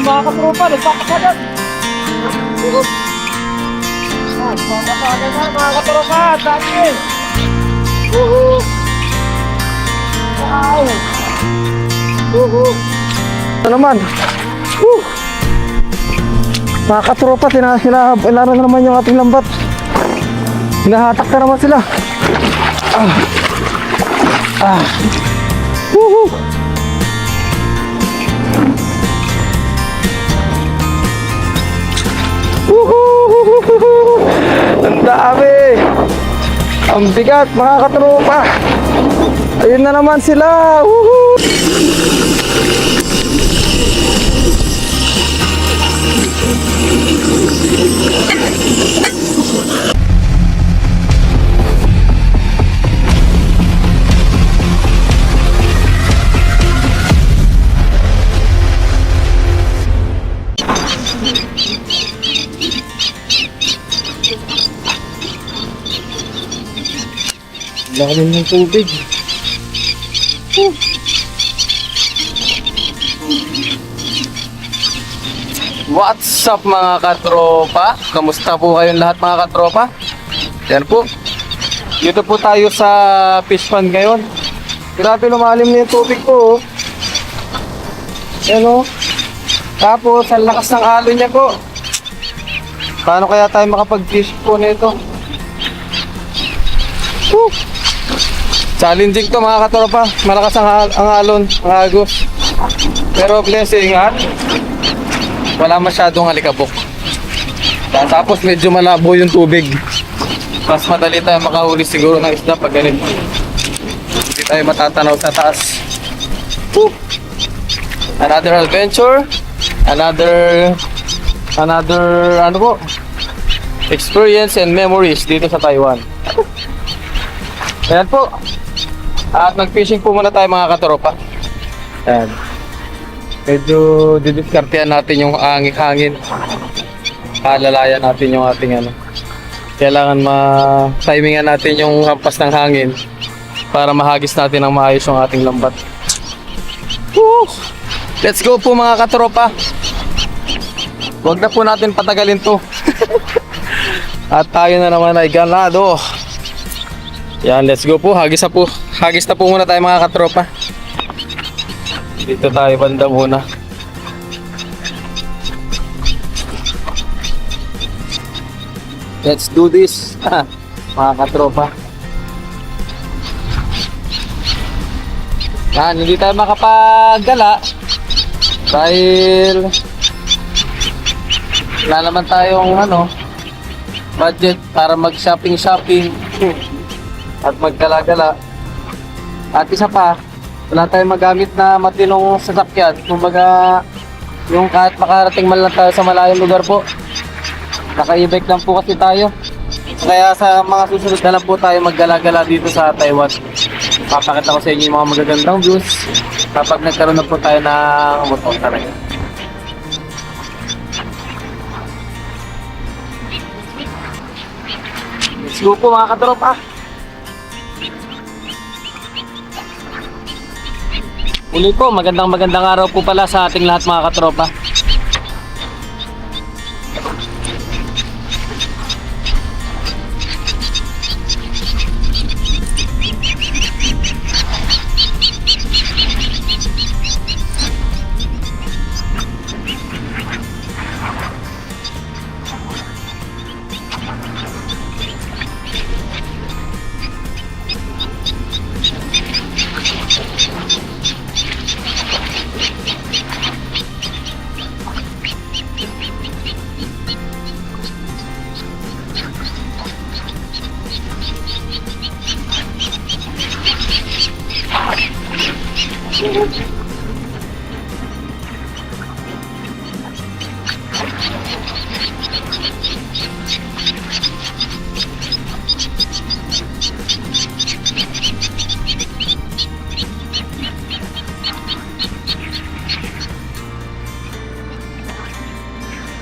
mga katropa, nagpapakagat. Nagpapakagat na mga katropa, dati. Wow. Ito naman. Mga katropa, ilaro na naman yung ating lambat. Hinahatak na naman sila. Woohoo! Woohoo! Ang dami! Ang bigat mga katropa! Ayun na naman sila! Woohoo! Lalim ng tubig. What's up mga katropa? Kamusta po kayong lahat mga katropa? Yan po. Dito po tayo sa fish pond ngayon. Grabe lumalim na yung tubig po. Yan o. Tapos ang lakas ng alon niya po. Paano kaya tayo makapag-fish po nito? Woo! Challenging to mga katropa. Malakas ang alon, ang agos. Pero blessing at wala masyadong alikabok. Tapos medyo malabo yung tubig. Mas madali tayo makahuli siguro ng isda pag ganito. Hindi tayo matatanaw sa taas. Woo! Another adventure. Another ano po, experience and memories dito sa Taiwan. Ayan po. At nag-fishing po muna tayo mga katropa. Ayan. Medyo didiskartehan natin yung hangin. Kalalayan natin yung ating ano. Kailangan ma-timingan natin yung hampas ng hangin para mahagis natin ng maayos yung ating lambat. Woo! Let's go po mga katropa. Huwag na po natin patagalin to. At tayo na naman ay ganado. Yan, let's go po. Hagis na po muna tayo mga katropa. Dito tayo banda muna. Let's do this. Mga katropa. Yan, hindi tayo makapaggala dahil wala naman tayong budget para mag-shopping at magkalagala. At isa pa, wala tayong magamit na matinong sasakyan. Kumbaga, yung kahit makarating man lang tayo sa malayong lugar po, naka-e-bike lang po kasi tayo. Kaya sa mga susunod na lang po tayo maggala-gala dito sa Taiwan. Papakita ko sa inyo yung mga magagandang views kapag nagkaroon na po tayo ng motor talaga. Let's go po mga katropa. Muli po, magandang araw po pala sa ating lahat mga katropa.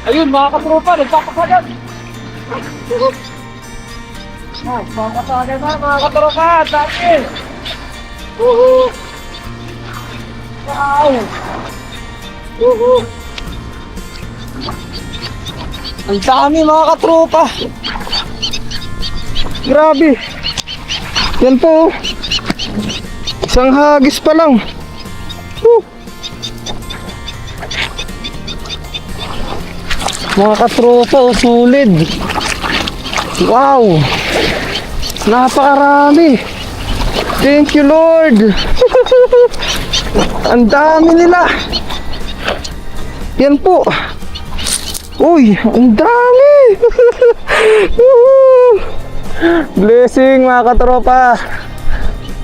Ayun mga katropa, nagpapakagat. Nagpapakagat na mga katropa, dati. Wow! Ang dami mga katropa. Grabe. Yan po. Isang hagis pa lang. Mga katropa, sulit. Wow. Napakarami. Thank you, Lord. Ang dami nila. Yan po. Uy, ang dami. Blessing mga katropa.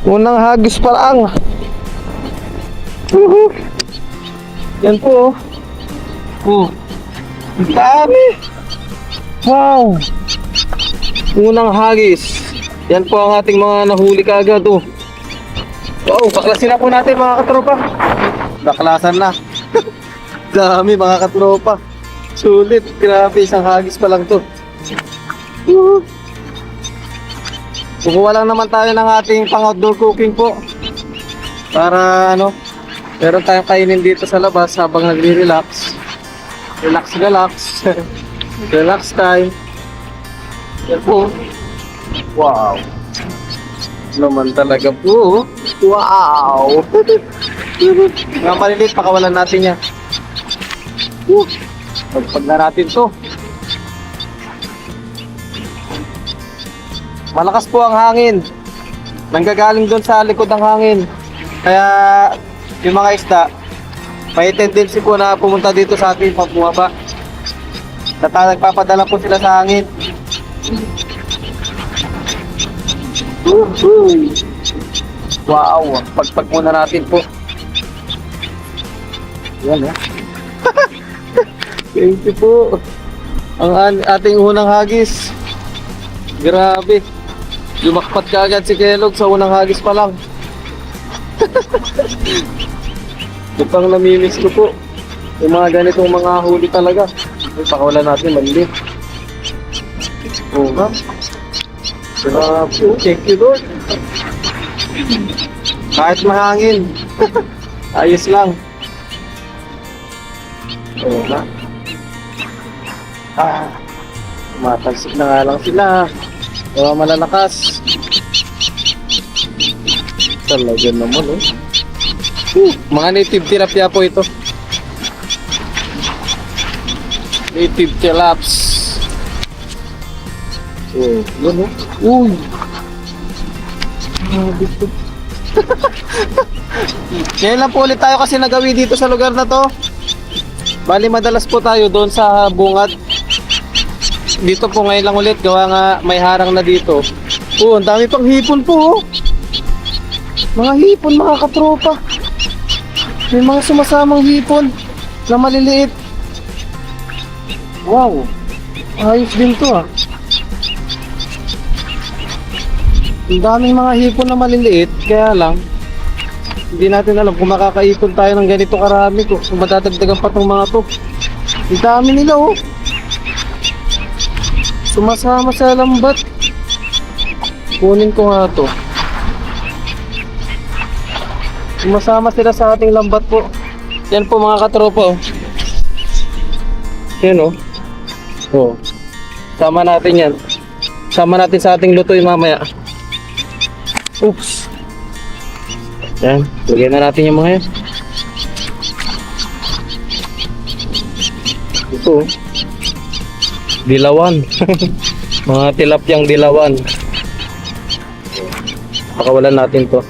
Unang hagis pa lang. Yan po. Ang dami. Wow. Unang hagis. Yan po ang ating mga nahuli kaagad. Wow, baklasin na po natin mga katropa. Baklasan na. Dami mga katropa. Sulit, grabe, isang hagis pa lang to. Kukuha lang naman tayo ng ating pang-outdoor cooking po. Para meron tayong kainin dito sa labas habang nagre-relax. Relax. Relax time. Yan po. Wow. Naman talaga po. Wow. Mga maliliit, pakawalan natin yan. Pagpag na natin to. Malakas po ang hangin. Nanggagaling doon sa likod ng hangin. Kaya yung mga isda, may tendency po na pumunta dito sa atin pag bumaba. Nagpapadala po sila sa hangin. Wow, pagpag muna natin po. Yan Thank you po. Ang ating unang hagis. Grabe. Lumakpat ka agad si Kelog sa unang hagis pa lang. Ito pang namimiss ko po. Yung mga ganitong mga huli talaga. Pakawalan natin mali. Oo nga. Grabe. Thank you Lord. Kahit mahangin. Ayos lang. Oo nga. Matalsik na nga lang sila. Mga malalakas. Talaga naman mga native tilapia po ito. Native tilaps. Yun Uy. Ngayon lang po ulit tayo kasi nagawi dito sa lugar na to. Bali madalas po tayo doon sa bungad. Dito po ngayon lang ulit, gawa nga may harang na dito. Ang dami pang hipon po. Mga hipon mga katropa. May mga sumasamang hipon na maliliit. Wow. Ayos din to Ang daming mga hipon na maliliit, kaya lang hindi natin alam kung makakaipon tayo ng ganito karami kung madadagdagan pa tong mga to. Ang dami nila Sumasama sa lambat. Kunin ko nga to. Sumasama sila sa ating lambat po. Yan po mga katropa Yan Sama natin yan. Sama natin sa ating lutoy mamaya. Oops. Yan, lagyan na natin yung mga yan. Ito dilawan. Mga tilapyang dilawan. Pakawalan natin to.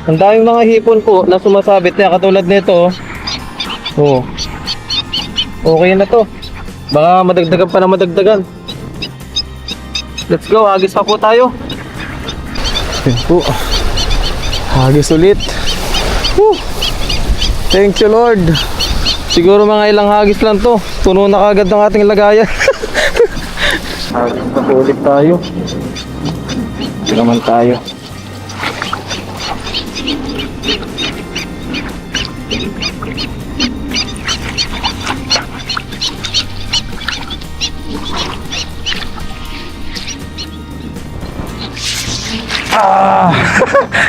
Ang daming mga hipon po na sumasabit na katulad nito. Okay na to. Baka madagdagan pa na madagdagan. Let's go, hagis pa po tayo. Yan po. Hagis ulit. Thank you Lord. Siguro mga ilang hagis lang to. Puno na kagad ng ating lagayan. Hagis pa po ulit tayo. Ito naman tayo.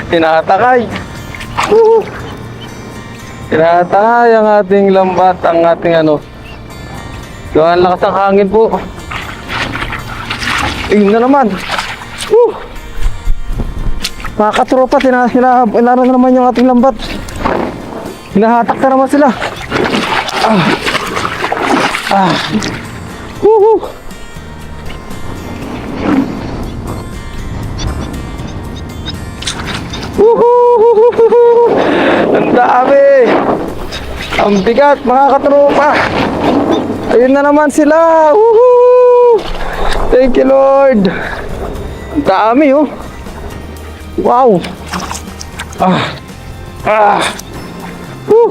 Tinatakay. Tinatakay ang ating lambat, ang ating Ang lakas ng hangin po. Ayun na naman. Woo! Mga katropa, hinara na naman yung ating lambat. Hinahatak na naman sila. Woohoo! Woohoo! Ang dami! Ang bigat, mga katropa! Ayun na naman sila! Woohoo! Thank you, Lord! Ang dami, oh! Wow! Woo!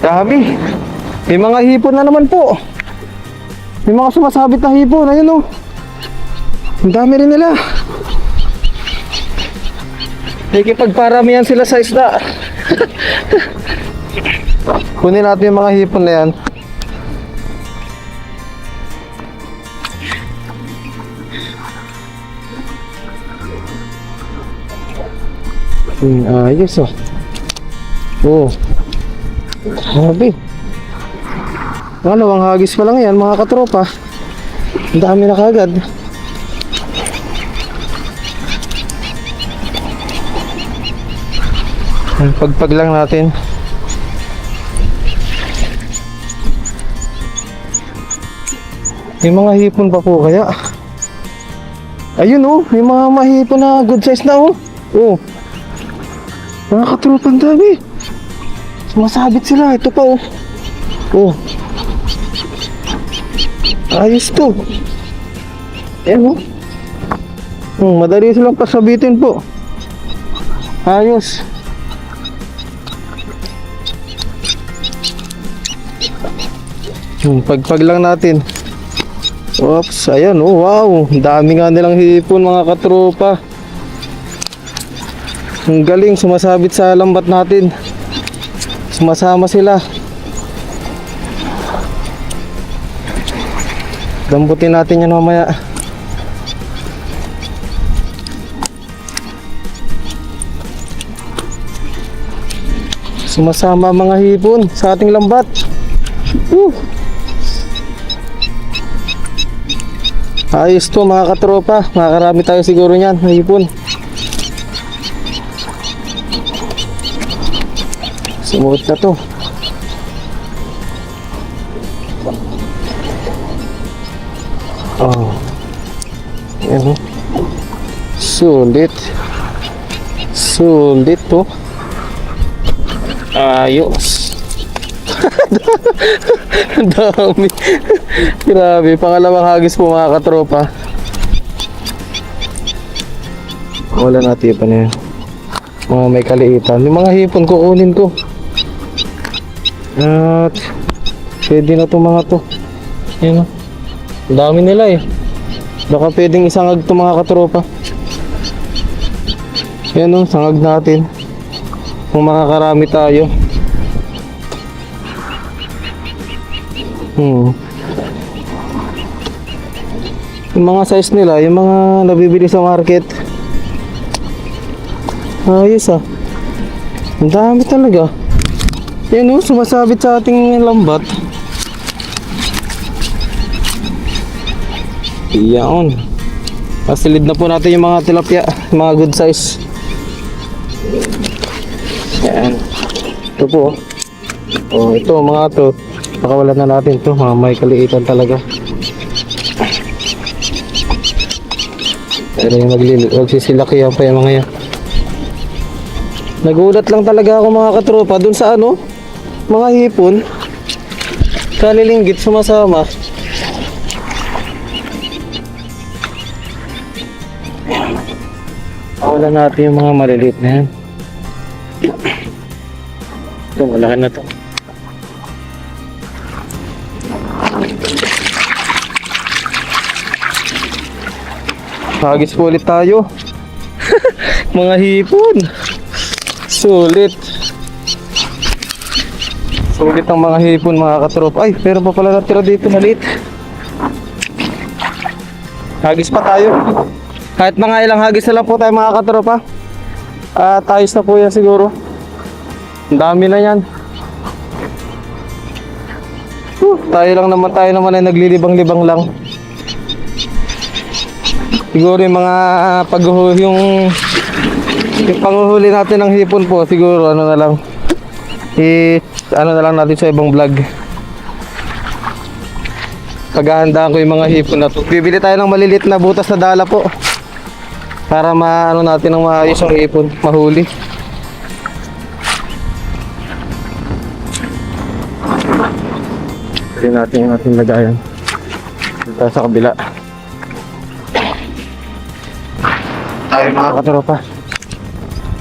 Dami! May mga hipon na naman po! May mga sumasabit na hipon, ayun, oh! Ang dami rin nila! Nakikipagparamihan sila sa isda. Kunin natin yung mga hipon na yan. Ayos oh. Oh. Grabe. Ang hagis pa lang yan mga katropa. Ang dami na kagad. Pagpag lang natin. May mga hipon pa po kaya. Ayun oh, may mga mahipon na good size na oh. Oh. Mga katropa, ang dami. Sumasabit sila, ito pa oh. Oh. Ayos to. Ayan oh. Madali silang pasabitin po. Ayos. Pagpag lang natin. Oops, ayan oh, wow. Dami nga nilang hipon mga katropa. Ang galing, sumasabit sa lambat natin. Sumasama sila. Damputin natin yan mamaya. Sumasama mga hipon sa ating lambat. Ayos to mga katropa. Makakarami tayo siguro niyan, hipon. Sumuot na to. Oh. Ayan. Sulit. Sulit to. Ayos. Ang dami. Grabe, pangalawang hagis po mga katropa. Wala natin pa na yan. Mga may kaliitan. Yung mga hipon kukunin ko. At pwede na itong mga to. Ayan o. Ang dami nila eh. Baka pwedeng isangag itong mga katropa. Ayan o, sangag natin. Kung makakarami tayo. Yung mga size nila, yung mga nabibili sa market. Ayos ah. Ang dami talaga. Yan o, sumasabit sa ating lambat. Iyan. Pasilid na po natin yung mga tilapia, mga good size. Yan. Ito po. Oh, ito mga to. Pakawalan na natin to, mga may kaliitan talaga. Pero yung magsisilakihan pa yung mga yan. Nagulat lang talaga ako mga katropa dun sa ano, mga hipon. Kalilinggit sumasama. Wala natin yung mga maliliit na yan. Ito, malaki na to. Hagis po ulit tayo. Mga hipon. Sulit. Sulit ang mga hipon mga katropa. Ay, pero pa pala natira dito maliit. Hagis pa tayo. Kahit mga ilang hagis na lang po tayo mga katropa. At ayos na po yan siguro. Ang dami na yan. Tayo naman ay naglilibang-libang lang. Siguro yung mga yung panghuhuli natin ng hipon po, siguro ano na lang. Ano na lang natin sa ibang vlog. Paghahandaan ko yung mga hipon na to. Bibili tayo ng malilit na butas na dala po. Para maano natin ng maayos ang hipon, mahuli. Pwede natin yung ating lagayan. Dito sa kabila. Tayo mga katropa.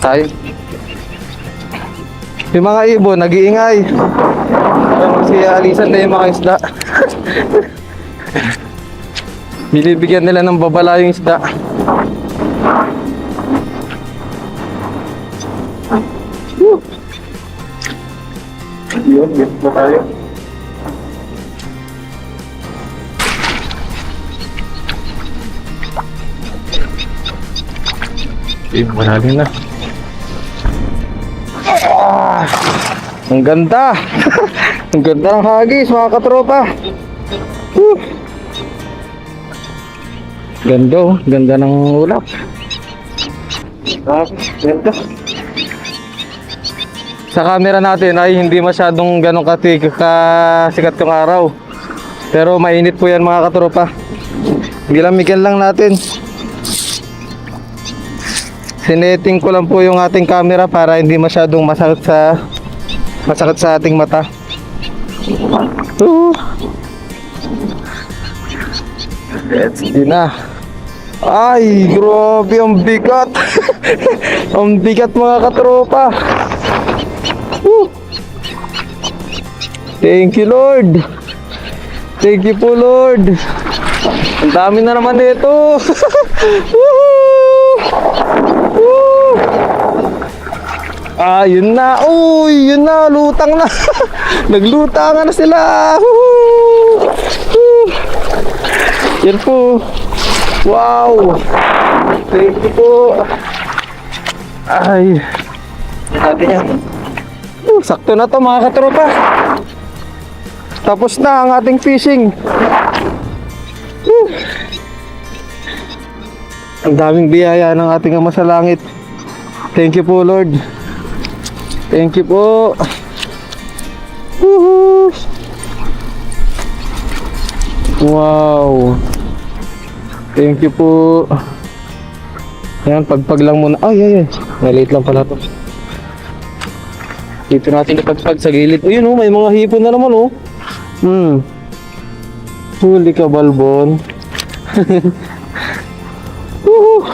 Tayo. Yung mga ibon, nag-iingay. Parang si alisan na yung mga isda. Binibigyan nila ng babala yung isda. Yun, dito na tayo. Malalim na. Ang ganda. Ang ganda ng hagis mga katropa. Ganda oh. Ganda ng ulap. Ganda. Sa camera natin ay hindi masyadong ganong kasikat yung araw. Pero mainit po yan mga katropa. Gilamigan lang natin. Sineting ko lang po yung ating camera para hindi masyadong masakit sa ating mata. Let's see na. Ay, grabe ang bigat. Ang bigat mga katropa. Thank you Lord. Thank you po Lord. Ang dami na naman dito. Yun na. Uy, yun na. Lutang na. Naglutangan na sila. Yan po. Wow. Thank you po. Ay. Natin yan. Sakto na to mga katropa. Tapos na ang ating fishing. Ang daming biyaya ng ating Ama sa Langit. Thank you po Lord. Thank you po. Woohoo! Wow. Thank you po. Yan, pagpag lang muna. Ay. Maliit lang pala to. Dito natin ipagpag sa gilid. Ayun oh, may mga hipon na naman oh. Huli ka balbon. Woohoo!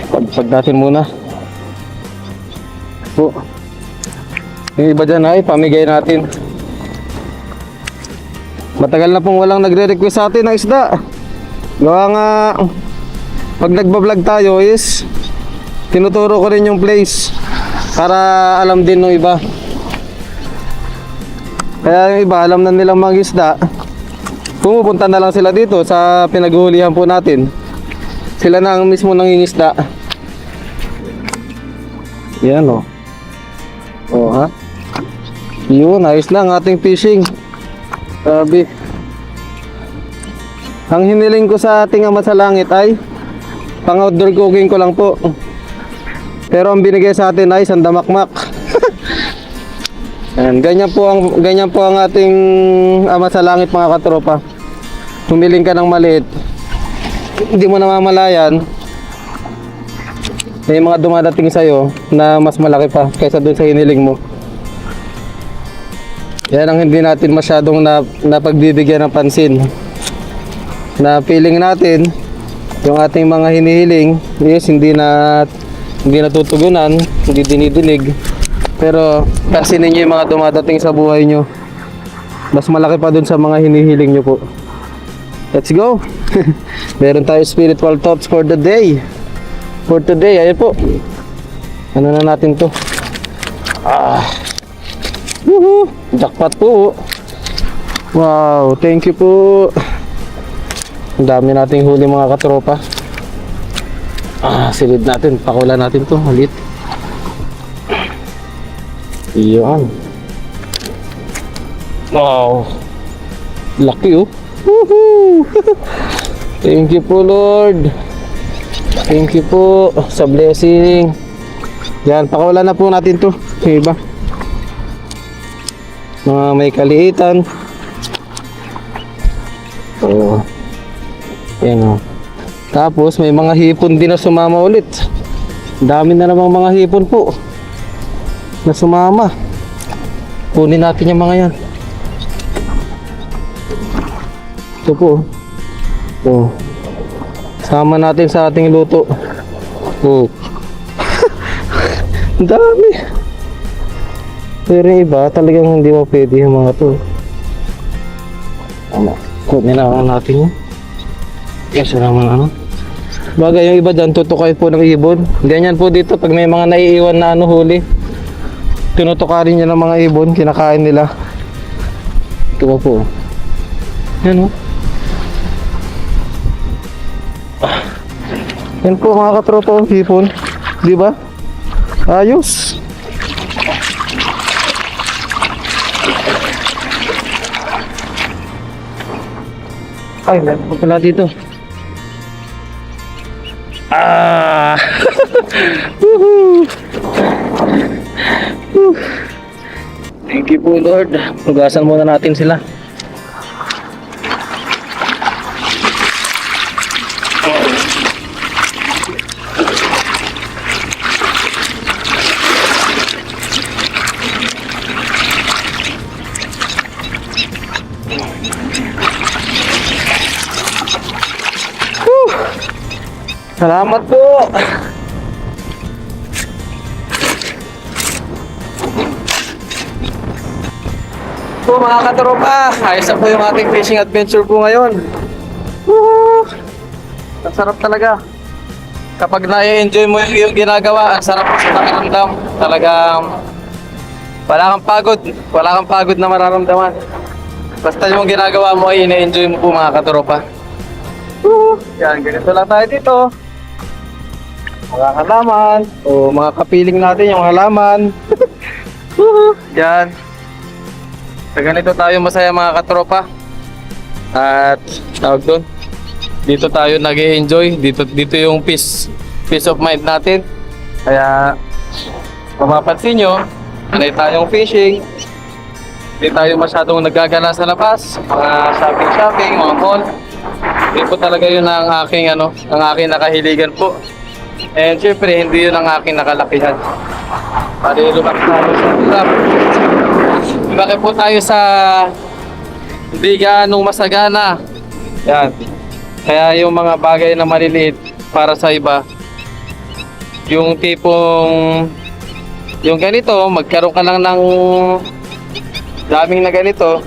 Pagpag natin muna. Po. Yung iba dyan ay pamigay natin. Matagal na pong walang nagre-request sa atin ng isda. Gawa nga pag nagbablog tayo is tinuturo ko rin yung place para alam din ng iba. Kaya yung iba alam na nilang mga isda. Pumupunta na lang sila dito sa pinaghuhulihan po natin. Sila na ang mismo nangingisda. Yan o. Ha? Yun, ayos lang ating fishing. Grabe. Ang hiniling ko sa ating Ama sa Langit ay pang outdoor cooking ko lang po. Pero ang binigay sa atin ay sandamakmak. Ganyan po ang ating Ama sa Langit mga katropa. Humiling ka ng maliit, hindi mo namamalayan may mga dumadating sa'yo na mas malaki pa kaysa dun sa hiniling mo. Yan ang hindi natin masyadong napagbibigyan ng pansin. Na feeling natin yung ating mga hinihiling is hindi natutugunan, hindi dinidinig. Pero pansinin nyo yung mga dumadating sa buhay nyo. Mas malaki pa dun sa mga hinihiling nyo po. Let's go. Meron tayo spiritual thoughts for the day. For today, ayun po. Ano na natin to? Woohoo! Jackpot po. Wow, thank you po. Ang dami nating huli mga katropa. Silid natin, pakulan natin to, halit. Iyon. Wow. Laki oh. Woohoo! Thank you po Lord. Thank you po sa blessing. Yan, pakawalan na po natin to. Yung iba. Mga may kaliitan. Oh. Yan oh. Tapos may mga hipon din na sumama ulit. Dami na namang mga hipon po na sumama. Kunin natin yung mga yan. Ito po. Oh. Sama natin sa ating luto. Oh. Ang dami. Pero yung iba talagang hindi mo pwede yung mga to. Ano? Kunin na natin yun. Kasi naman ano. Bagay yung iba dyan tutukay po ng ibon. Ganyan po dito pag may mga naiiwan na ano huli. Tinutukarin niya ng mga ibon. Kinakain nila. Ito po. Yan o. Yan po mga katropa ang hipon. Di ba? Ayos. Ay, meron pa pala dito. Ah! Woohoo! Thank you po Lord. Hugasan muna natin sila. Salamat po. Po mga katropa, ayos na po yung ating fishing adventure po ngayon. Woo! Ang sarap talaga. Kapag na-enjoy mo yung ginagawa, ang sarap sa pakiramdam. Talagang wala kang pagod na mararamdaman. Basta yung ginagawa mo ay ina-enjoy mo po mga katropa. Woo! Yan, ganito lang tayo dito. Mga halaman o mga kapiling natin yung halaman. Yan. Sa ganito tayo masaya mga katropa. At tawag doon, dito tayo nag-e-enjoy. Dito yung peace of mind natin. Kaya mapapansin nyo, panay tayong fishing. Hindi tayo masyadong nagagala sa labas. Mga shopping, mga mall. Hindi po talaga yun ang aking nakahiligan po. And syempre, hindi yun ang aking nakalakihan. Pari lumaki tayo sa hirap. Lumaki po tayo sa hindi ganong masagana. Yan. Kaya yung mga bagay na maliliit para sa iba, yung tipong yung ganito, magkaroon ka lang ng daming na ganito,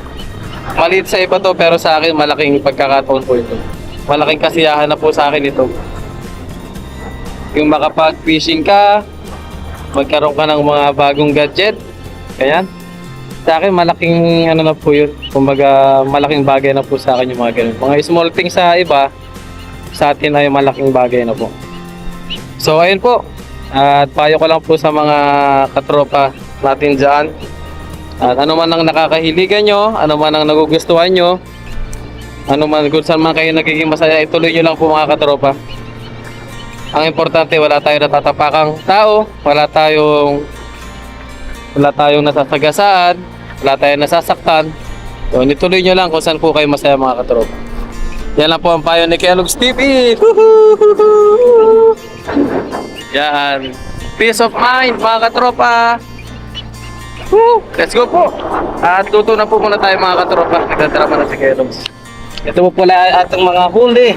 maliit sa iba to, pero sa akin malaking pagkakataon po ito. Malaking kasiyahan na po sa akin ito. Yung makapag-fishing ka, magkaroon ka ng mga bagong gadget. Ayan. Sa akin, malaking ano na po yun. Kumbaga, malaking bagay na po sa akin yung mga ganun. Mga small things sa iba, sa atin ay malaking bagay na po. So, ayun po. At payo ko lang po sa mga katropa natin dyan. At ano man ang nakakahiligan nyo, ano man ang nagugustuhan nyo, ano man, kung saan man kayo nagiging masaya, ituloy nyo lang po mga katropa. Ang importante, wala tayong natatapakang tao, wala tayong nasasagasaan, wala tayong nasasaktan. So, ituloy nyo lang kung saan po kayo masaya mga katropa. Yan lang po ang payo ni Kellogg's TV. Yan. Peace of mind mga katropa. Woo! Let's go po. At luto na po muna tayo mga katropa. Nagdadrama na si Kellogg's. Ito po pala atong mga huli.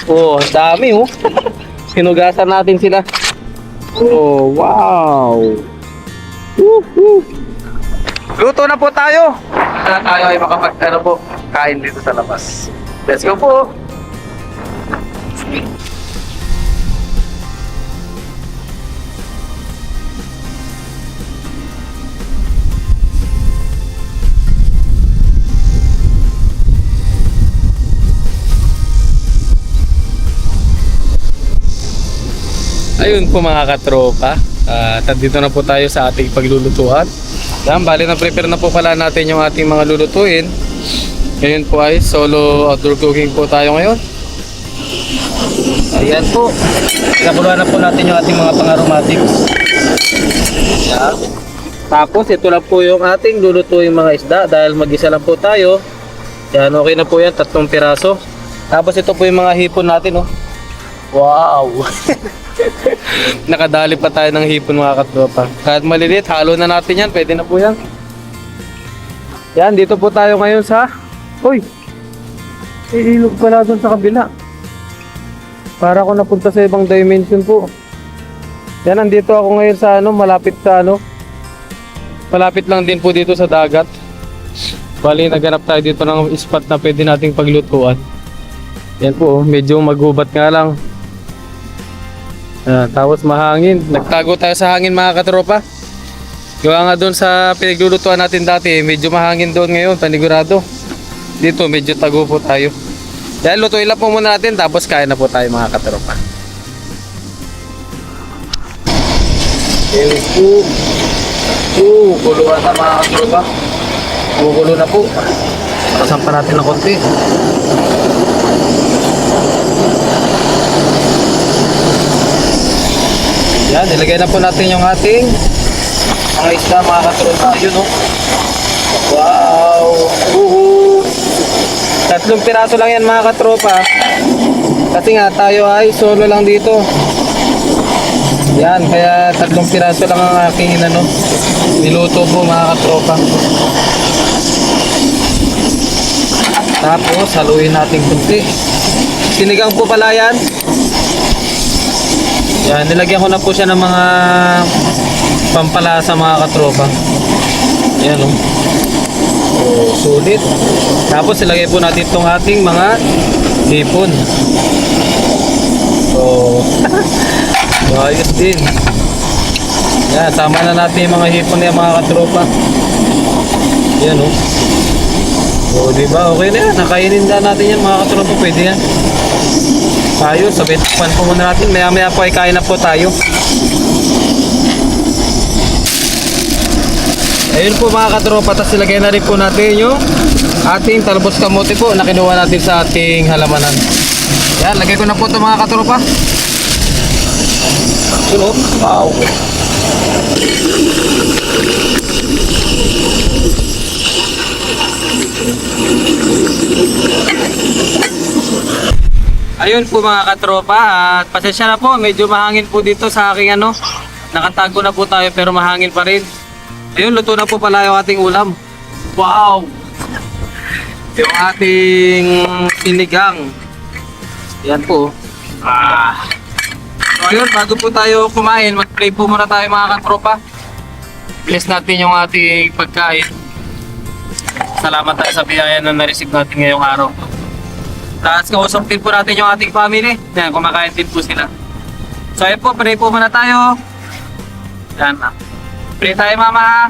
Oh, dami oh. Hinugasan natin sila. Oh, wow. Woo! Luto na po tayo. Na tayo ay kain dito sa labas. Let's go po. Ayun po mga katropa, dito na po tayo sa ating paglulutuan. Yan, bali na prepare na po pala natin yung ating mga lulutuin. Ngayon po ay solo outdoor cooking po tayo ngayon. Ayan po. Pinakuluan na po natin yung ating mga pang-aromatics. Yan. Tapos ito lang po yung ating lulutuin mga isda dahil mag-isa lang po tayo. Yan, okay na po yan, 3 piraso. Tapos ito po yung mga hipon natin, oh. Wow! Nakadali pa tayo ng hipon mga katropa. Kahit maliliit, halo na natin yan, pwede na po yan. Yan, dito po tayo ngayon sa... Uy! Ilog pala doon sa kabila. Para ako napunta sa ibang dimension po. Yan, nandito ako ngayon sa malapit sa malapit lang din po dito sa dagat. Bali, naghanap tayo dito ng spot na pwede nating paglutuan. Yan po, medyo maghubat nga lang. Tapos mahangin. Nagtago tayo sa hangin mga katropa. Gawa nga doon sa pinaglulutuan natin dati, medyo mahangin doon ngayon, panigurado. Dito, medyo tago po tayo. Yan, lutuin lang po muna natin, tapos kain na po tayo mga katropa. Yan po. Kuluan na mga katropa. Kukulo na po. Kasampa natin ng konti. Yan, nilagay na po natin yung ating mga isda mga katropa. Yun, oh. Wow! 3 piraso lang yan mga katropa. Kasi nga tayo ay solo lang dito. Yan, kaya 3 piraso lang ang aking niluto po mga katropa. Tapos haluin natin kunti. Sinigang po pala yan. Yan, nilagyan ko na po siya ng mga pampalasa mga katropa. Yan, oh. Sulit. Tapos ilagay po natin itong ating mga hipon. So, ayos din. Yan, sama na natin yung mga hipon niya mga katropa. Yan, oh. So, diba? Okay na yan. Nakainin na natin yan mga katropa. Pwede yan. Tayo, sabay takpan po muna natin. Maya-maya po ay kain na po tayo. Ayun po mga katropa. Tapos ilagay na rin po natin yung ating talbos kamote po na kinuha natin sa ating halamanan. Yan, lagay ko na po ito mga katropa. Yun, oh. Wow. Ayun po mga katropa, at pasensya na po, medyo mahangin po dito sa aking nakatago na po tayo pero mahangin pa rin. Ayun, luto na po pala yung ating ulam. Wow! Yung ating sinigang. Yan po. So ayun, bago po tayo kumain, mag-pray po muna tayo mga katropa. Bless natin yung ating pagkain. Salamat tayo sa biyaya na na-receive natin ngayong araw. Tapos kausapin po natin yung ating family. Yan, kumakain din po sila. So ayun po, pray po muna tayo. Yan. Pray tayo mama.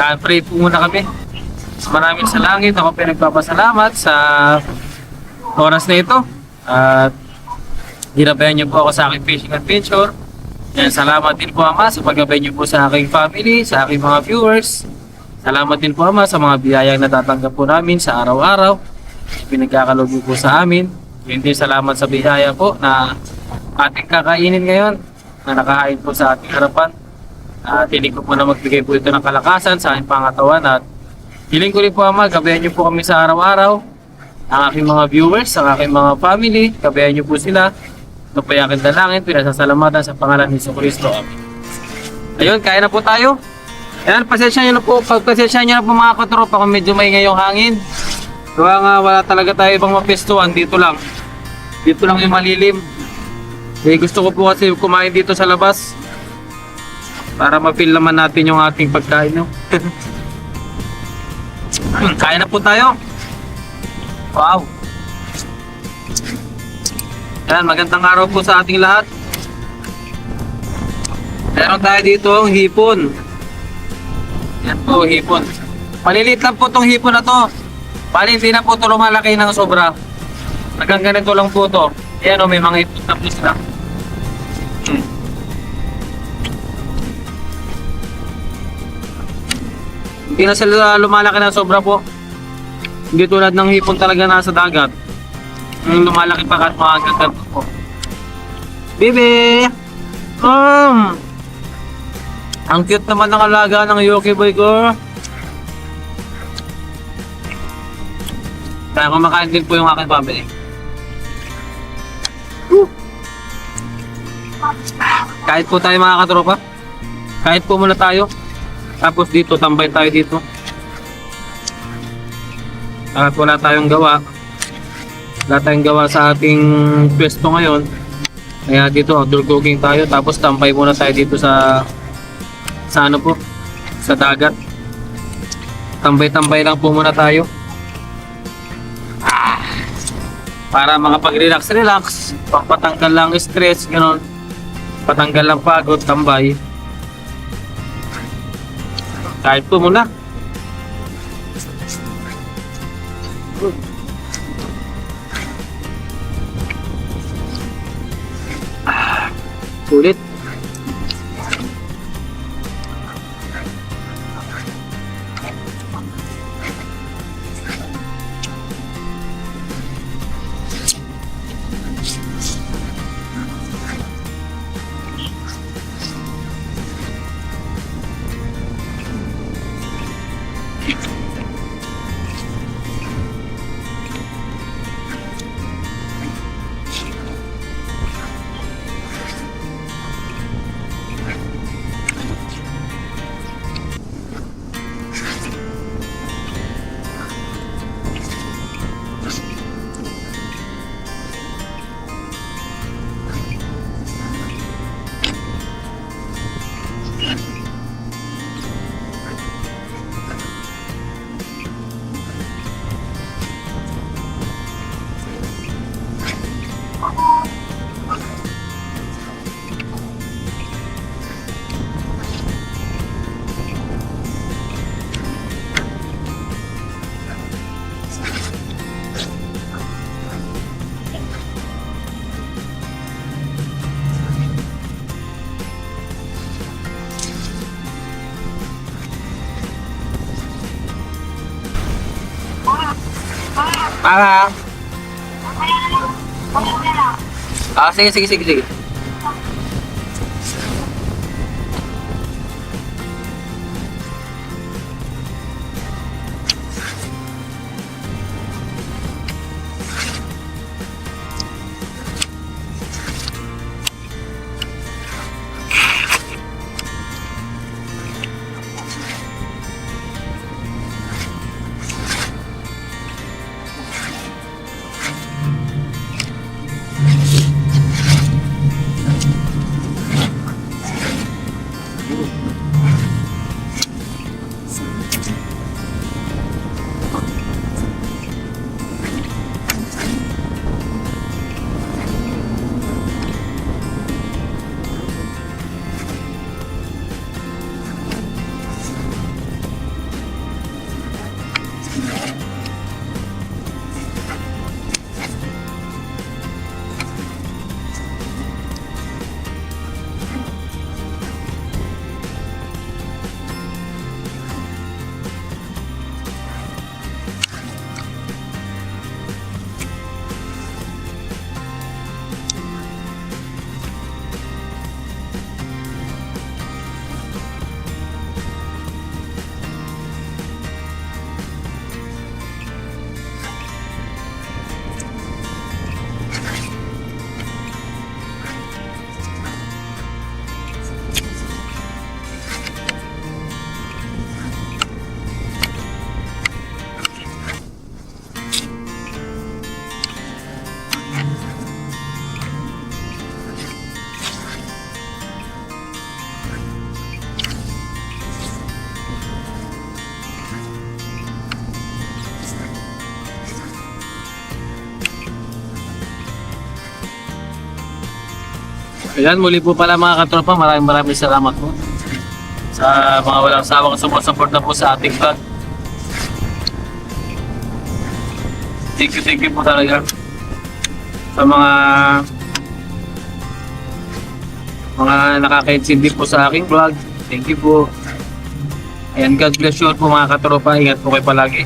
Yan, pray po muna kami. Maraming sa langit, ako pinagpapasalamat sa oras na ito. At ginabayan niyo po ako sa aking fishing adventure. Yan, salamat din po Ama sa paggabay niyo po sa aking family, sa aking mga viewers. Salamat din po Ama sa mga biyayang natatanggap po namin sa araw-araw. Pinagkakaloob po sa amin. Hindi salamat sa biyaya po na ating kakainin ngayon na nakahain po sa ating harapan. Tinig ko po na magbigay po ito ng kalakasan sa aking pangatawan at hiling ko rin po Ama, gabayan niyo po kami sa araw-araw. Ang aking mga viewers, ang aking mga family, gabayan niyo po sila. Ito po yung aking dalangin, pinasasalamatan sa pangalan ni Jesucristo. Amen. Ayun, kain na po tayo. Ayan, pasensya niyo na po mga katropa kung medyo may ngayong hangin. Kaya nga wala talaga tayo ibang mapestuhan, dito lang. Dito lang yung malilim. Gusto ko po kasi kumain dito sa labas. Para ma-feel naman natin yung ating pagkain. Kain na po tayo. Wow. Yan, magandang araw po sa ating lahat. Meron tayo dito ang hipon. Yan po, hipon. Maliliit lang po itong hipon na to. Bali, hindi na po ito lumalaki ng sobra. Hanggang ganito lang po ito. Ayan o, may mga hipon na po sila. Hindi na sila lumalaki na sobra po. Hindi tulad ng hipon talaga nasa dagat. Yung lumalaki pa kahit mga gagat po. Bibi! Ang cute naman ng alaga ng Yoki boy ko. Kaya kumakain din po yung aking family. Kahit po tayo mga katropa. Kahit po muna tayo. Tapos dito, tambay tayo dito. At wala tayong gawa. Wala tayong gawa sa ating pwesto ngayon. Kaya dito, outdoor cooking tayo. Tapos tambay muna tayo dito sa ano po, sa dagat. Tambay-tambay lang po muna tayo. Para makapag-relax-relax. Patanggal lang stress, gano'n. Patanggal lang pagod, tambay. Kahit po muna. Sulit. Para. Sige. Ayan, muli po pala mga katropa, maraming salamat po sa mga walang sawang sumusuporta po sa ating vlog. Thank you po talaga sa mga nakakaintindi po sa aking vlog. Thank you po. Ayan, God bless you all po mga katropa. Ingat po kayo palagi.